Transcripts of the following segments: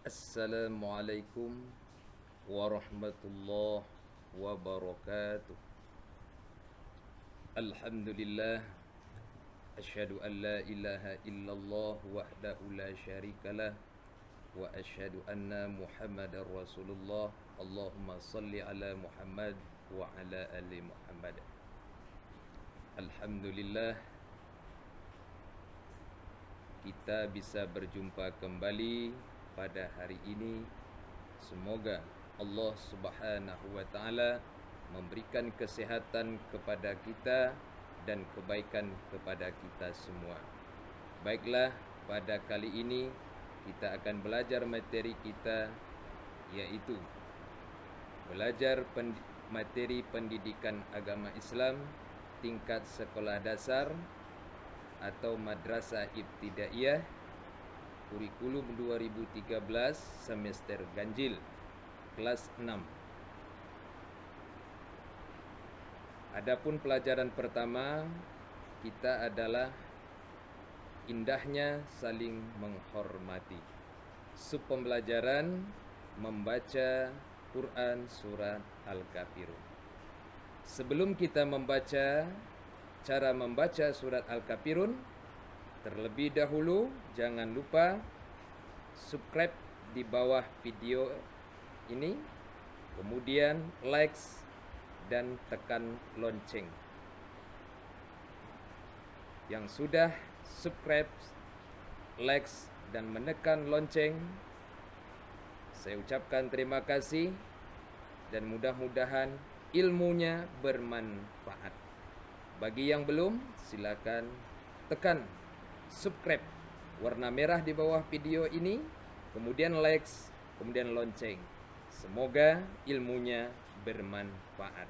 Assalamualaikum warahmatullahi wabarakatuh. Alhamdulillah, asyhadu an la ilaha illallah wahdahu la syarikalah wa asyhadu anna Muhammadar Rasulullah. Allahumma salli ala Muhammad wa ala ali Muhammad. Alhamdulillah, kita bisa berjumpa kembali pada hari ini. Semoga Allah Subhanahu wa taala memberikan kesehatan kepada kita dan kebaikan kepada kita semua. Baiklah, pada kali ini kita akan belajar materi kita, yaitu belajar materi pendidikan agama Islam tingkat sekolah dasar atau madrasah ibtidaiyah, kurikulum 2013 semester ganjil kelas 6. Adapun pelajaran pertama kita adalah indahnya saling menghormati. Sub pembelajaran membaca Quran surat Al-Kafirun. Sebelum kita membaca cara membaca surat Al-Kafirun, terlebih dahulu jangan lupa subscribe di bawah video ini, kemudian likes dan tekan lonceng. Yang sudah subscribe, likes dan menekan lonceng, saya ucapkan terima kasih dan mudah-mudahan ilmunya bermanfaat. Bagi yang belum, silakan tekan subscribe warna merah di bawah video ini, kemudian likes, kemudian lonceng. Semoga ilmunya bermanfaat.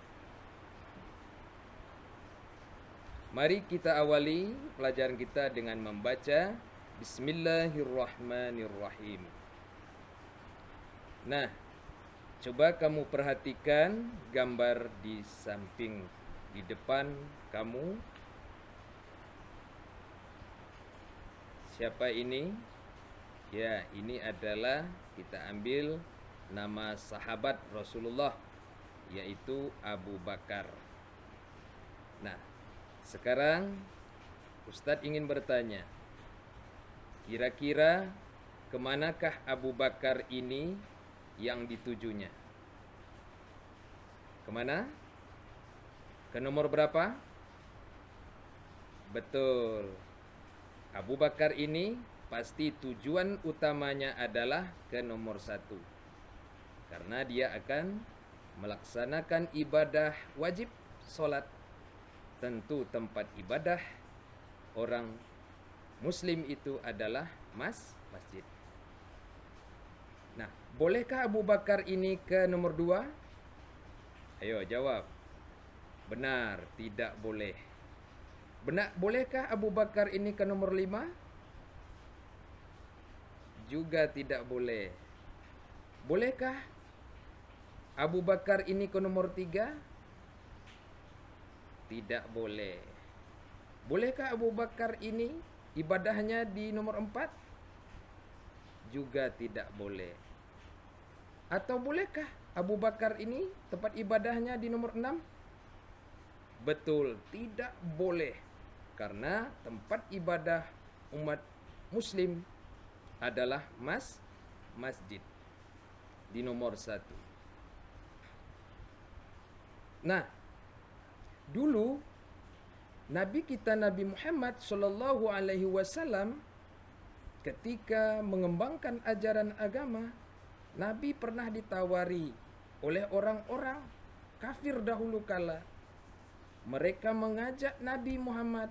Mari kita awali pelajaran kita dengan membaca Bismillahirrahmanirrahim. Nah, coba kamu perhatikan gambar di samping, di depan kamu. Siapa ini? Ya, ini adalah kita ambil nama sahabat Rasulullah, yaitu Abu Bakar. Nah, sekarang Ustadz ingin bertanya, kira-kira kemanakah Abu Bakar ini yang ditujunya? Kemana? Ke nomor berapa? Betul. Abu Bakar ini pasti tujuan utamanya adalah ke nomor 1. Karena dia akan melaksanakan ibadah wajib sholat. Tentu tempat ibadah orang muslim itu adalah masjid. Nah, bolehkah Abu Bakar ini ke nomor 2? Ayo jawab. Benar, tidak boleh. Bolehkah Abu Bakar ini ke nomor 5? Juga tidak boleh. Bolehkah Abu Bakar ini ke nomor 3? Tidak boleh. Bolehkah Abu Bakar ini ibadahnya di nomor 4? Juga tidak boleh. Atau bolehkah Abu Bakar ini tempat ibadahnya di nomor 6? Betul, tidak boleh. Karena tempat ibadah umat muslim adalah masjid di nomor 1. Nah, dulu Nabi kita Nabi Muhammad Shallallahu Alaihi Wasallam ketika mengembangkan ajaran agama, Nabi pernah ditawari oleh orang-orang kafir dahulu kala. Mereka mengajak Nabi Muhammad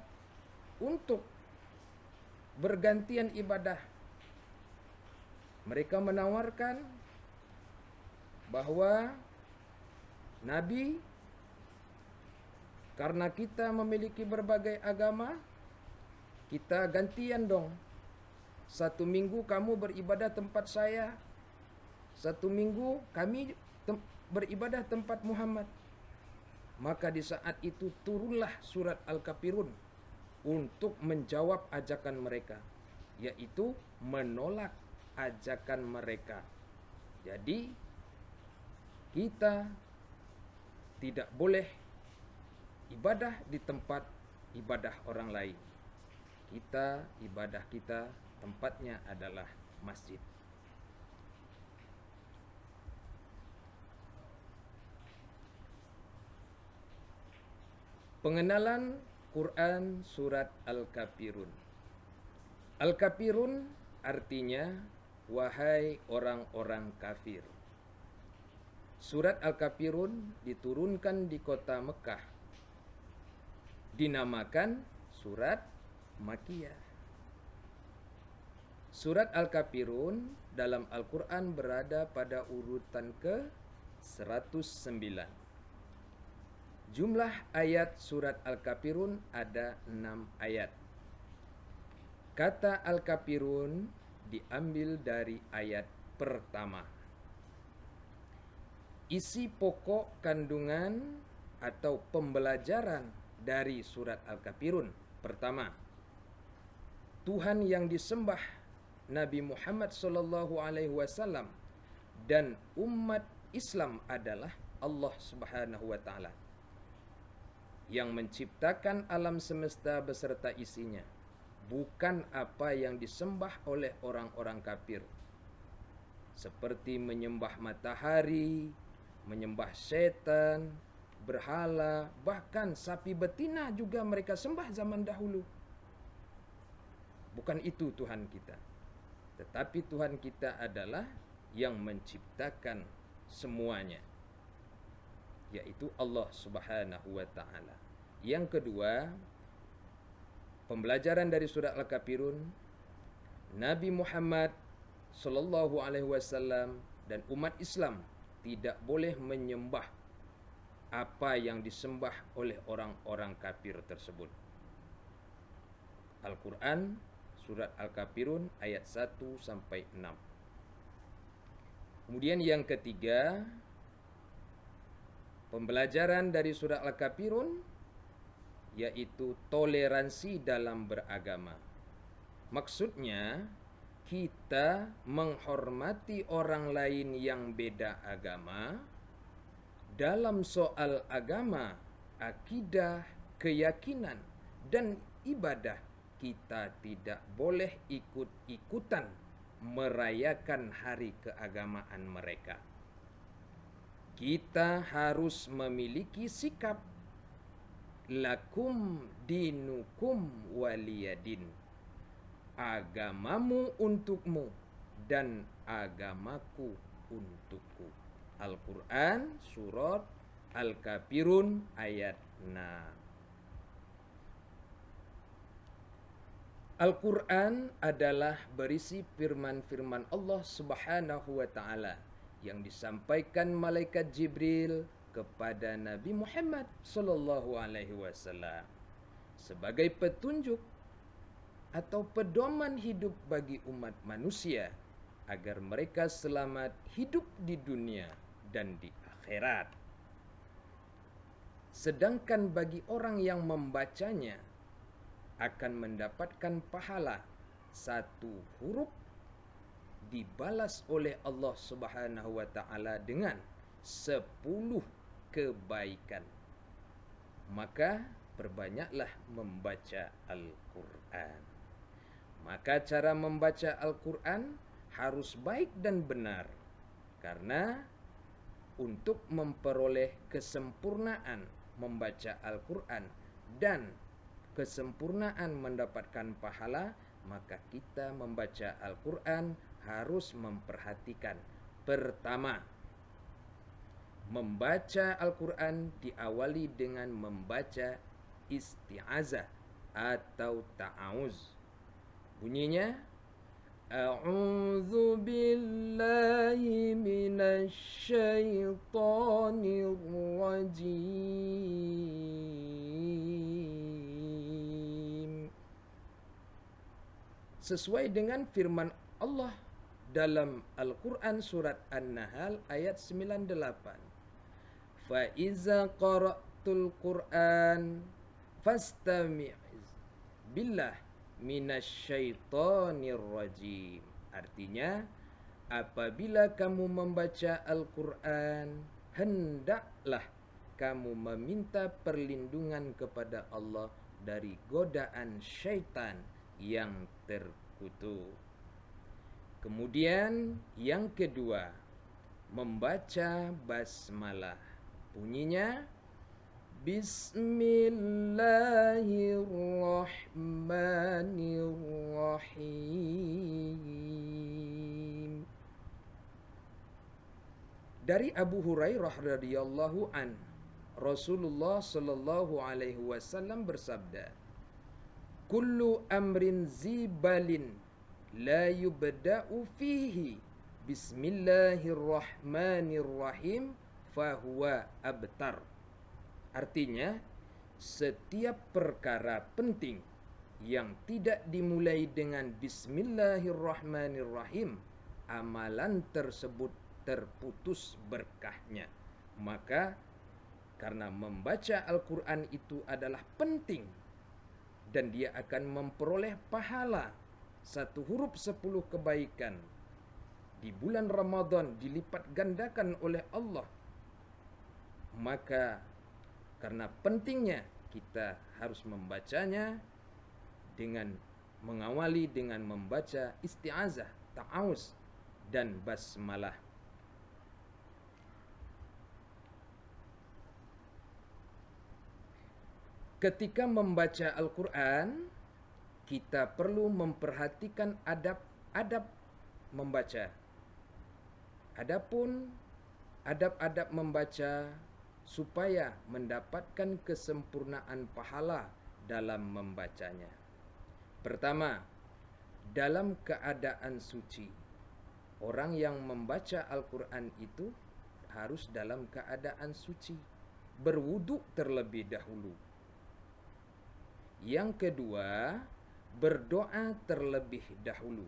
untuk bergantian ibadah. Mereka menawarkan bahwa Nabi, karena kita memiliki berbagai agama, kita gantian dong. 1 minggu kamu beribadah tempat saya, 1 minggu kami beribadah tempat Muhammad. Maka di saat itu turunlah surat Al-Kafirun untuk menjawab ajakan mereka, yaitu menolak ajakan mereka. Jadi kita tidak boleh ibadah di tempat ibadah orang lain. Ibadah kita tempatnya adalah masjid. Pengenalan Quran Surat Al-Kafirun. Al-Kafirun artinya wahai orang-orang kafir. Surat Al-Kafirun diturunkan di kota Mekah. Dinamakan Surat Makkiyah. Surat Al-Kafirun dalam Al-Quran berada pada urutan ke-109. Jumlah ayat surat Al-Kafirun ada 6 ayat. Kata Al-Kafirun diambil dari ayat pertama. Isi pokok kandungan atau pembelajaran dari surat Al-Kafirun. Pertama, Tuhan yang disembah Nabi Muhammad SAW dan umat Islam adalah Allah Subhanahu wa taala yang menciptakan alam semesta beserta isinya, bukan apa yang disembah oleh orang-orang kafir, seperti menyembah matahari, menyembah setan, berhala, bahkan sapi betina juga mereka sembah zaman dahulu. Bukan itu Tuhan kita. Tetapi Tuhan kita adalah yang menciptakan semuanya, yaitu Allah Subhanahu wa taala. Yang kedua, pembelajaran dari surat Al-Kafirun, Nabi Muhammad sallallahu alaihi wasallam dan umat Islam tidak boleh menyembah apa yang disembah oleh orang-orang kafir tersebut. Al-Quran surat Al-Kafirun ayat 1 sampai 6. Kemudian yang ketiga, pembelajaran dari surat Al-Kafirun yaitu toleransi dalam beragama. Maksudnya, kita menghormati orang lain yang beda agama dalam soal agama, akidah, keyakinan, dan ibadah. Kita tidak boleh ikut-ikutan merayakan hari keagamaan mereka. Kita harus memiliki sikap lakum dinukum waliyadin, agamamu untukmu dan agamaku untukku. Al-Quran surat Al-Kafirun ayat 6. Al-Quran adalah berisi firman-firman Allah Subhanahu wa taala yang disampaikan malaikat Jibril kepada Nabi Muhammad sallallahu alaihi wasallam sebagai petunjuk atau pedoman hidup bagi umat manusia agar mereka selamat hidup di dunia dan di akhirat. Sedangkan bagi orang yang membacanya akan mendapatkan pahala, satu huruf dibalas oleh Allah Subhanahu wa taala dengan 10 kebaikan. Maka perbanyaklah membaca Al-Quran. Maka cara membaca Al-Quran harus baik dan benar, karena untuk memperoleh kesempurnaan membaca Al-Quran dan kesempurnaan mendapatkan pahala, maka kita membaca Al-Quran harus memperhatikan. Pertama, membaca Al-Quran diawali dengan membaca isti'azah atau ta'awuz. Bunyinya, A'udzu billahi minasy syaithanir rajim. Sesuai dengan firman Allah dalam Al-Quran surat An-Nahl ayat 98. Fa iza qara'tul Qur'an fastami' billah minasyaitonir rajim. Artinya, apabila kamu membaca Al-Quran, hendaklah kamu meminta perlindungan kepada Allah dari godaan syaitan yang terkutuk. Kemudian yang kedua, membaca basmalah. Bunyinya Bismillahirrahmanirrahim. Dari Abu Hurairah radhiyallahu an, Rasulullah sallallahu alaihi wasallam bersabda, "Kullu amrin zibalin la yubda'u fihi bismillahirrahmanirrahim fahuwa abtar." Artinya, setiap perkara penting yang tidak dimulai dengan bismillahirrahmanirrahim, amalan tersebut terputus berkahnya. Maka karena membaca Al-Quran itu adalah penting dan dia akan memperoleh pahala 1 huruf 10 kebaikan di bulan Ramadan dilipat gandakan oleh Allah. Maka karena pentingnya kita harus membacanya dengan mengawali dengan membaca isti'azah, ta'awuz dan basmalah. Ketika membaca Al-Quran, kita perlu memperhatikan adab-adab membaca. Adapun adab-adab membaca supaya mendapatkan kesempurnaan pahala dalam membacanya. Pertama, dalam keadaan suci. Orang yang membaca Al-Quran itu harus dalam keadaan suci, berwudu terlebih dahulu. Yang kedua, berdoa terlebih dahulu.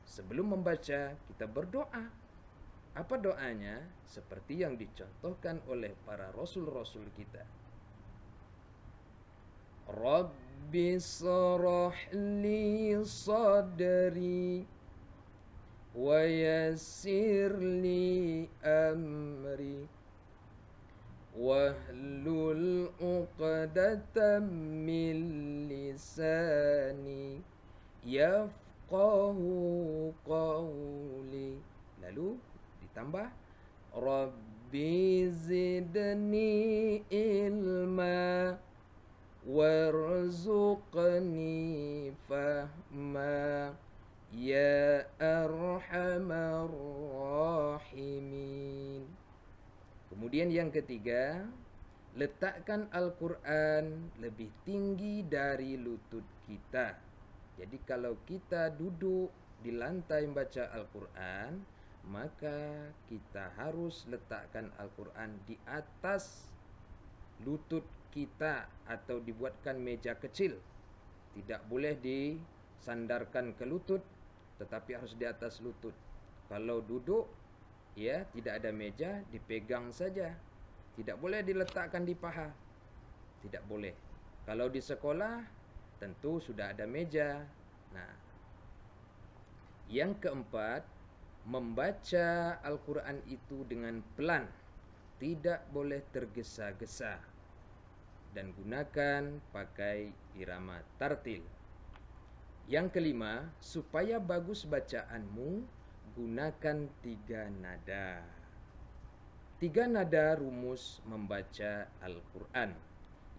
Sebelum membaca, kita berdoa. Apa doanya? Seperti yang dicontohkan oleh para rasul-rasul kita. Rabbi shrah li sadri wa yassir li amri wahlul 'uqdatam min lisani yafqahu qawli. Lalu ditambah Rabbi zidni ilma warzuqni fahma ya arhamar rahimin. Kemudian yang ketiga, letakkan Al-Quran lebih tinggi dari lutut kita. Jadi kalau kita duduk di lantai membaca Al-Quran, maka kita harus letakkan Al-Quran di atas lutut kita atau dibuatkan meja kecil. Tidak boleh disandarkan ke lutut, tetapi harus di atas lutut. Kalau duduk, ya tidak ada meja, dipegang saja. Tidak boleh diletakkan di paha. Tidak boleh. Kalau di sekolah, tentu sudah ada meja. Nah, yang keempat, membaca Al-Quran itu dengan pelan, tidak boleh tergesa-gesa, dan gunakan pakai irama tartil. Yang kelima, supaya bagus bacaanmu, gunakan 3 nada. 3 nada rumus membaca Al-Quran.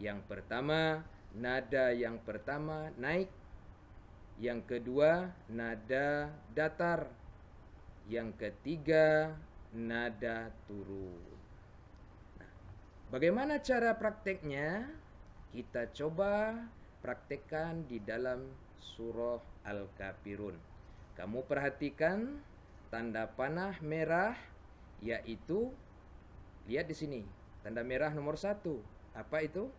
Yang pertama, nada yang pertama naik. Yang kedua, nada datar. Yang ketiga, nada turun. Nah, bagaimana cara prakteknya? Kita coba praktekkan di dalam surah Al-Kafirun. Kamu perhatikan tanda panah merah, yaitu lihat di sini, tanda merah nomor 1. Apa itu?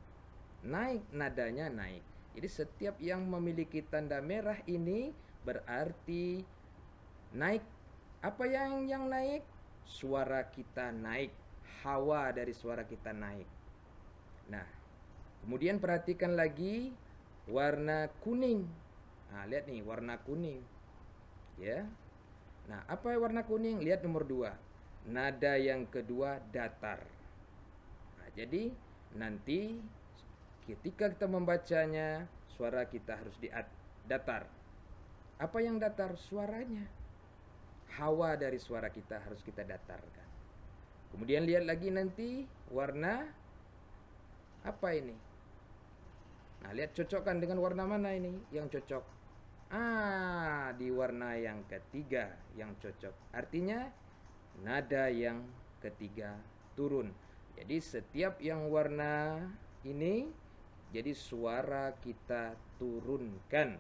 Naik, nadanya naik. Jadi setiap yang memiliki tanda merah ini berarti naik. Apa yang naik? Suara kita naik, hawa dari suara kita naik. Nah, kemudian perhatikan lagi warna kuning. Nah, lihat nih warna kuning. Ya. Nah, apa warna kuning? Lihat nomor 2. Nada yang kedua datar. Nah, jadi nanti ketika kita membacanya, suara kita harus datar. Apa yang datar? Suaranya. Hawa dari suara kita harus kita datarkan. Kemudian lihat lagi nanti warna apa ini? Nah, lihat cocokkan dengan warna mana ini yang cocok. Di warna yang ketiga yang cocok. Artinya nada yang ketiga turun. Jadi setiap yang warna ini, jadi suara kita turunkan.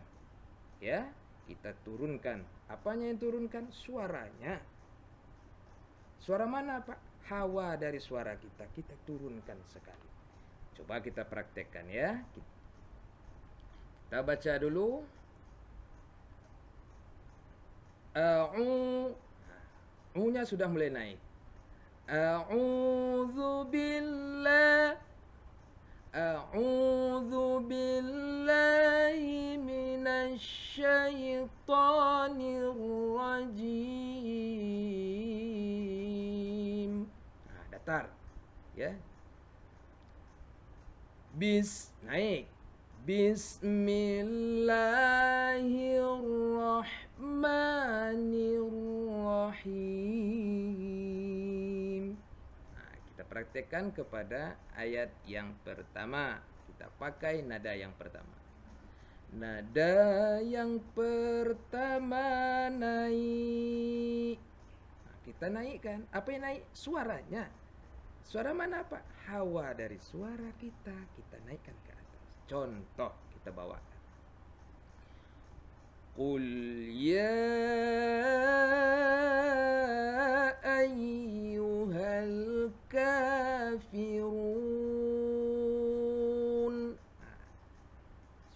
Ya, kita turunkan. Apanya yang turunkan? Suaranya. Suara mana, Pak? Hawa dari suara kita turunkan sekali. Coba kita praktekkan ya. Kita baca dulu. U-nya sudah mulai naik. A'udzu billahi minasy syaithanir rajim. Nah, datar. Ya. Naik. Bismillahirrahmanirrahim. Nah, kita praktekkan kepada ayat yang pertama. Kita pakai nada yang pertama. Nada yang pertama naik. Nah, kita naikkan. Apa yang naik? Suaranya. Suara mana, Pak? Hawa dari suara kita naikkan ke atas. Contoh kita bawakan. Qul ya ayyuhal kafirun.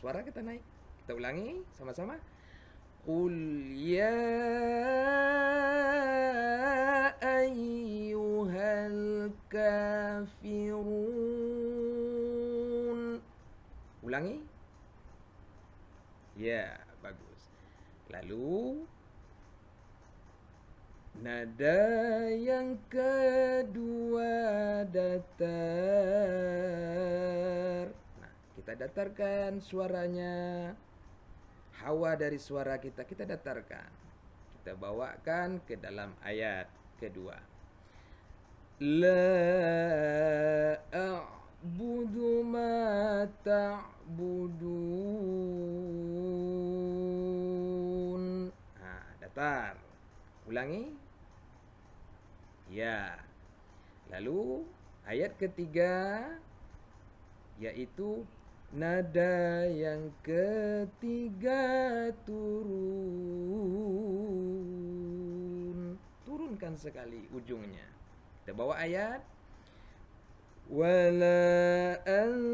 Suara kita naik. Kita ulangi sama-sama. Qul ya ayyuhal kafirun. Ulangi. Ya, bagus. Lalu nada yang kedua datar. Nah, kita datarkan suaranya. Hawa dari suara kita datarkan. Kita bawakan ke dalam ayat kedua. La a'budu ma ta'budun. Nah, datar. Ulangi. Ya. Lalu ayat ketiga yaitu nada yang ketiga turun. Turunkan sekali ujungnya. Kita bawa ayat. Wala antum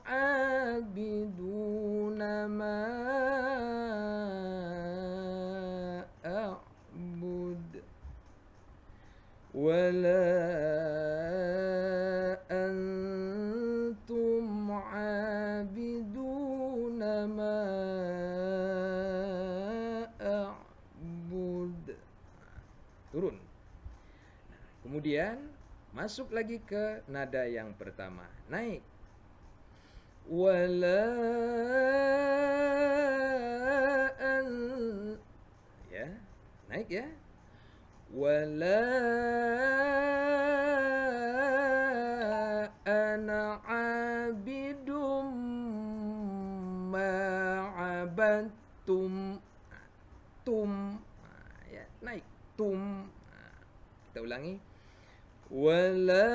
abiduna ma a'bud. Wala antum abiduna ma a'bud. Turun. Kemudian masuk lagi ke nada yang pertama. Naik. Wala ya, naik ya. Wala ana abidum ma'abattum. Tum. Ya, naik. Tum. Kita ulangi. Wala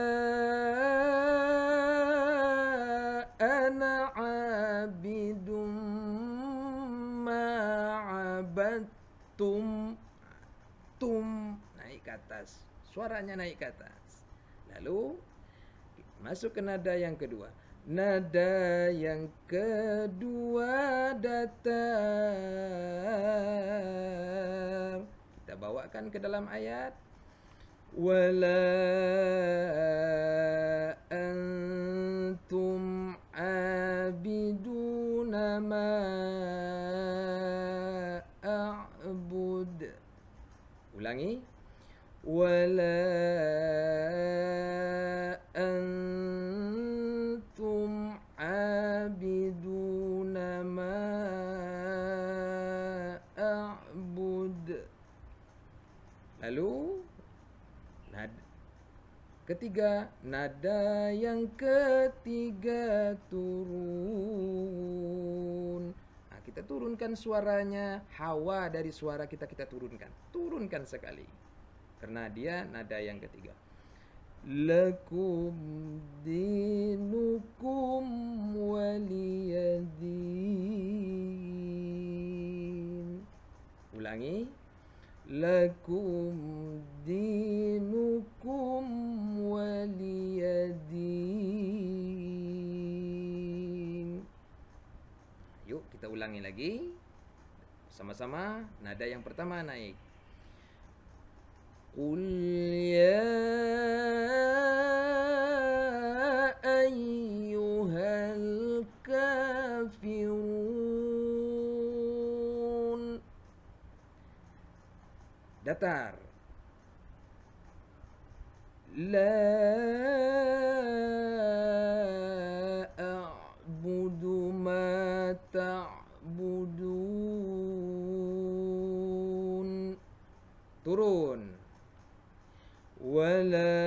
ana abidum ma'abattum. Tum, naik ke atas. Suaranya naik ke atas. Lalu masuk ke nada yang kedua. Nada yang kedua datar. Kita bawakan ke dalam ayat. Wala antum abiduna ma Ulangi. Wala antum abiduna ma a'bud. Lalu ketiga, nada yang ketiga turun. Kita turunkan suaranya, hawa dari suara kita turunkan. Turunkan sekali. Karena dia nada yang ketiga. Lakum dinukum waliyadin. Ulangi. Lakum dinukum waliyadin. Yuk kita ulangi lagi. Sama-sama, nada yang pertama naik. Qul ya ayyuhal kafirun. Datar. La a'budu ma ta'budun. Turun. Wala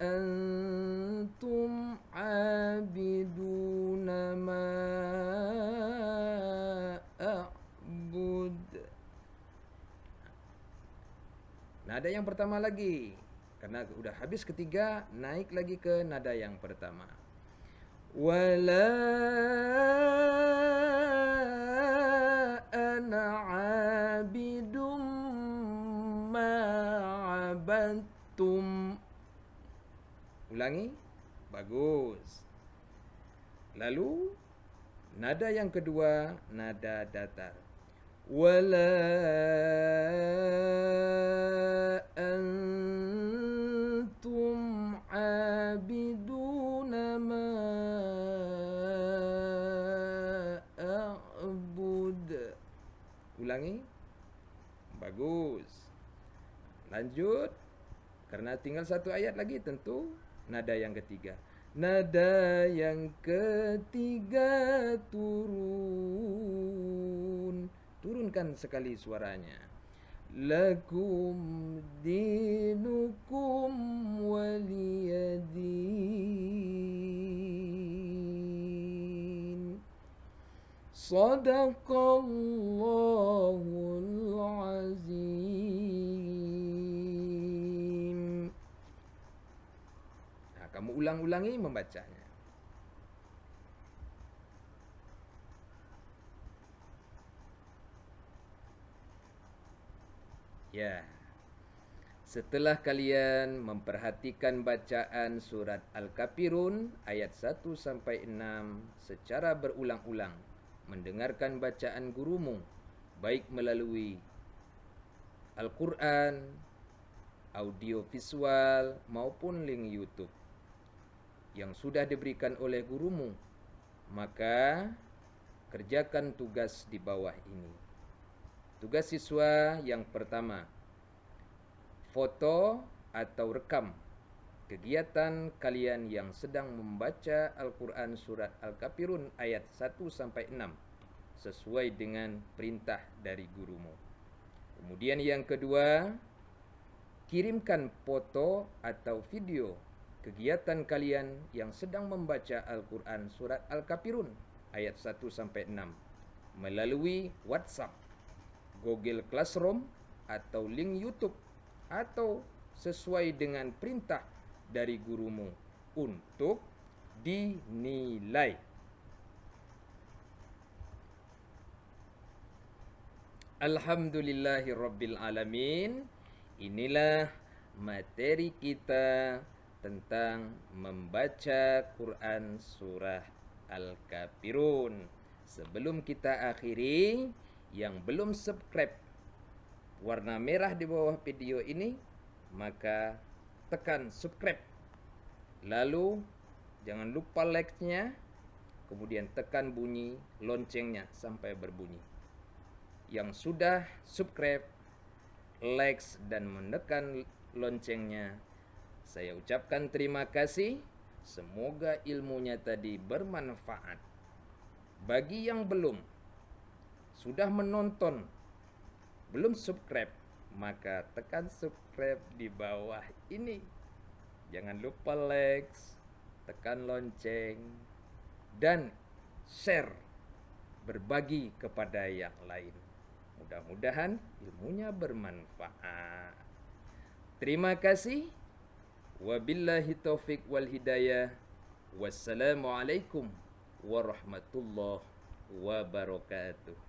antum abiduna ma a'bud. Nada yang pertama lagi. Karena udah habis ketiga, naik lagi ke nada yang pertama. Wala ana abidum ma'abattum. Ulangi. Bagus. Lalu nada yang kedua, nada datar. Wala antum abiduna ma a'bud. Ulangi. Bagus. Lanjut. Karena tinggal satu ayat lagi, tentu nada yang ketiga. Nada yang ketiga turun. Turunkan sekali suaranya. Lakum dinukum waliyadin. Sadaqallahul azim. Kamu ulang-ulangi membacanya. Ya. Setelah kalian memperhatikan bacaan surat Al-Kafirun ayat 1 sampai 6 secara berulang-ulang, mendengarkan bacaan gurumu baik melalui Al-Quran, audio visual maupun link YouTube yang sudah diberikan oleh gurumu, maka kerjakan tugas di bawah ini. Tugas siswa yang pertama, foto atau rekam kegiatan kalian yang sedang membaca Al-Quran surat Al-Kafirun ayat 1 sampai 6 sesuai dengan perintah dari gurumu. Kemudian yang kedua, kirimkan foto atau video kegiatan kalian yang sedang membaca Al-Quran surat Al-Kafirun ayat 1 sampai 6 melalui WhatsApp, Google Classroom atau link YouTube atau sesuai dengan perintah dari gurumu untuk dinilai. Alhamdulillahirabbil alamin. Inilah materi kita tentang membaca Quran surah Al-Kafirun. Sebelum kita akhiri, yang belum subscribe warna merah di bawah video ini, maka tekan subscribe. Lalu jangan lupa like-nya, kemudian tekan bunyi loncengnya sampai berbunyi. yang sudah subscribe, likes, dan menekan loncengnya. Saya ucapkan terima kasih. Semoga ilmunya tadi bermanfaat. Bagi yang belum, sudah menonton, belum subscribe, maka tekan subscribe di bawah ini. Jangan lupa like, tekan lonceng, dan share, berbagi kepada yang lain. Mudah-mudahan ilmunya bermanfaat. Terima kasih. Wabillahi taufik wal hidayah. Wassalamualaikum warahmatullahi wabarakatuh.